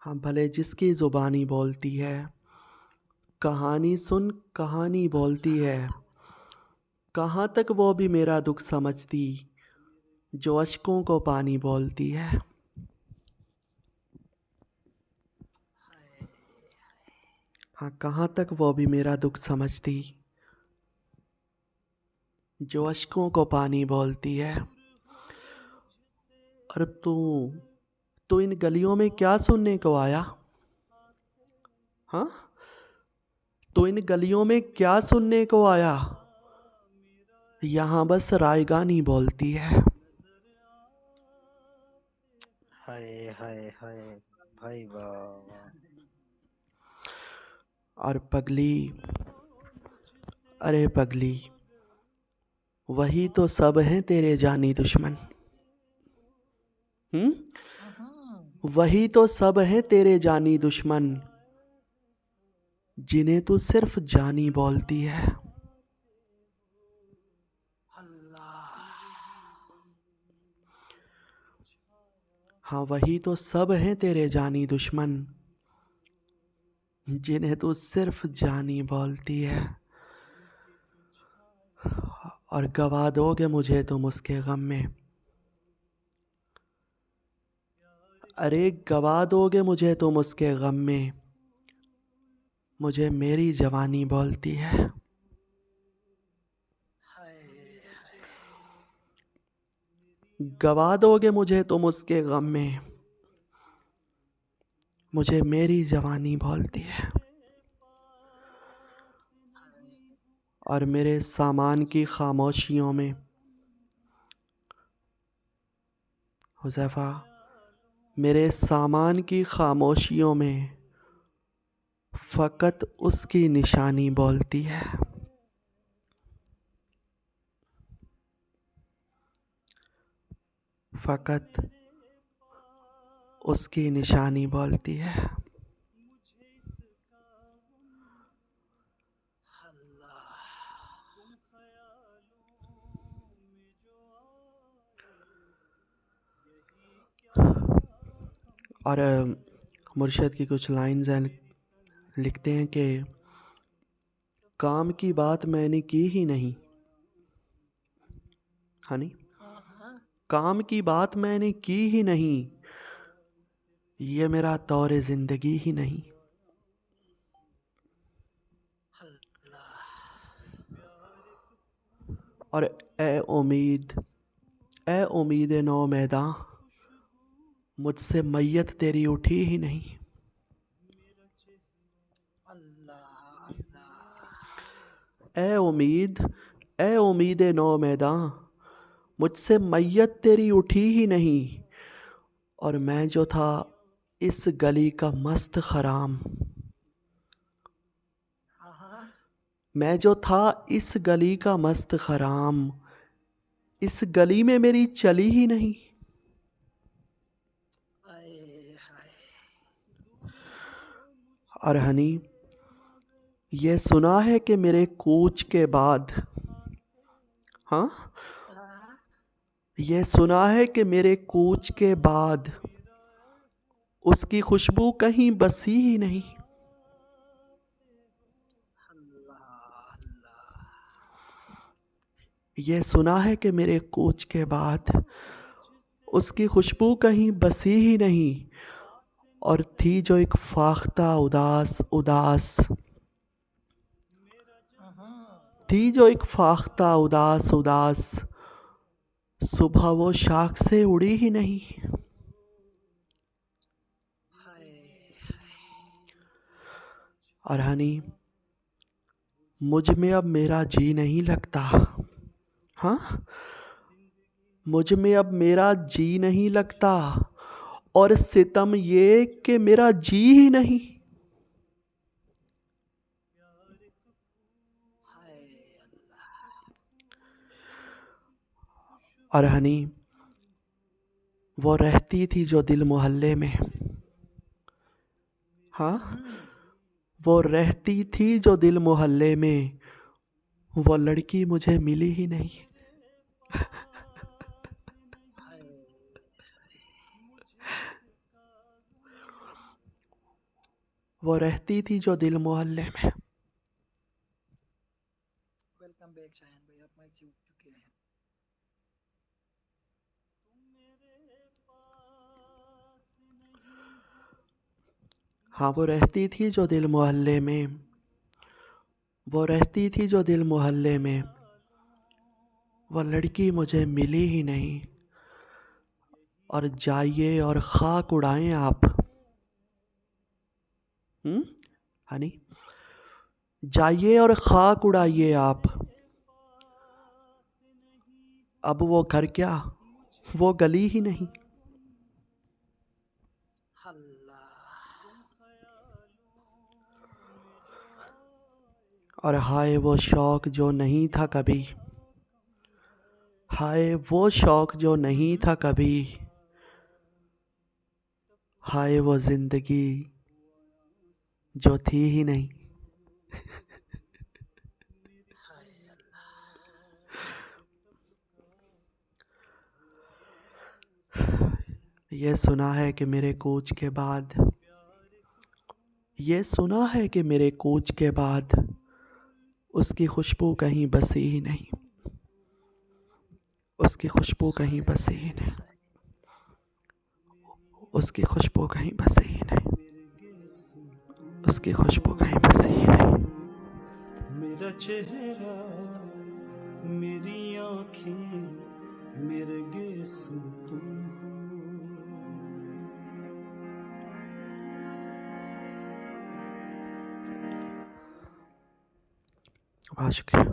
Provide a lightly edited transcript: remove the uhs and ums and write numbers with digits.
हाँ, भले जिसकी ज़ुबानी बोलती है, कहानी सुन कहानी बोलती है। कहाँ तक वो भी मेरा दुख समझती, जो अश्कों को पानी बोलती है। हाँ, कहाँ तक वो भी मेरा दुख समझती, जो अश्कों को पानी बोलती है। और तू इन गलियों में क्या सुनने को आया? हाँ, तू इन गलियों में क्या सुनने को आया? यहाँ बस रायगानी बोलती है। हाय हाय हाय भाई वाह वाह। और पगली, अरे पगली, वही तो सब हैं तेरे जानी दुश्मन। वही तो सब हैं तेरे जानी दुश्मन, जिन्हें तू सिर्फ जानी बोलती है। हाँ, वही तो सब हैं तेरे जानी दुश्मन, जिन्हें तू सिर्फ जानी बोलती है। और गवा दोगे मुझे तुम उसके गम में। अरे गवा दोगे मुझे तुम उसके गम में, मुझे मेरी जवानी बोलती है। गवा दोगे मुझे तुम उसके गम में, मुझे मेरी जवानी बोलती है। और मेरे सामान की खामोशियों में, हुज़ैफा, मेरे सामान की खामोशियों में फ़कत उसकी निशानी बोलती है। फ़कत उसकी निशानी बोलती है। और मुर्शद की कुछ लाइन्स हैं, लिखते हैं कि काम की बात मैंने की ही नहीं। हाँ नहीं, काम की बात मैंने की ही नहीं, ये मेरा दौर ज़िंदगी ही नहीं। और ए उम्मीद नौ मैदां, मुझसे मैयत तेरी उठी ही नहीं। ए उम्मीद नौ मैदां, मुझसे मैयत तेरी उठी ही नहीं। और मैं जो था इस गली का मस्त खराम, मैं जो था इस गली का मस्त खराम, इस गली में मेरी चली ही नहीं। और हनी, ये सुना है कि मेरे कूच के बाद, हाँ, ये सुना है कि मेरे कूच के बाद उसकी खुशबू कहीं बसी ही नहीं। ये सुना है कि मेरे कूच के बाद उसकी खुशबू कहीं बसी ही नहीं। और थी जो एक फाख्ता उदास उदास, थी जो एक फाख्ता उदास उदास, सुबह वो शाख से उड़ी ही नहीं। और हनी, मुझ में अब मेरा जी नहीं लगता। हाँ, मुझ में अब मेरा जी नहीं लगता, और सितम ये कि मेरा जी ही नहीं। और हनी, वो रहती थी जो दिल मोहल्ले में, हाँ, वो रहती थी जो दिल मोहल्ले में, वो लड़की मुझे मिली ही नहीं। वो रहती थी जो दिल मोहल्ले में। वेलकम बैक शायन भाई, आप माइक से उठ चुके हैं। हाँ, वो रहती थी जो दिल मोहल्ले में, वो रहती थी जो दिल मोहल्ले में, वो लड़की मुझे मिली ही नहीं। और जाइए और खाक उड़ाएं आप। हनी, जाइए और खाक उड़ाइए आप। अब वो घर क्या, वो गली ही नहीं। अल्लाह, और हाय वो शौक जो नहीं था कभी, हाय वो शौक जो नहीं था कभी, हाय वो जिंदगी जो थी ही नहीं। हाय अल्लाह। ये सुना है कि मेरे कूच के बाद, ये सुना है कि मेरे कूच के बाद उसकी खुशबू कहीं बसी ही नहीं, उसकी खुशबू कहीं बसी ही नहीं, उसकी खुशबू कहीं बसी ही नहीं, उसकी खुशबू कहीं बसी ही नहीं। मेरा चेहरा, मेरी आँखें, मेरे गेसु तुम हो। बहुत शुक्रिया।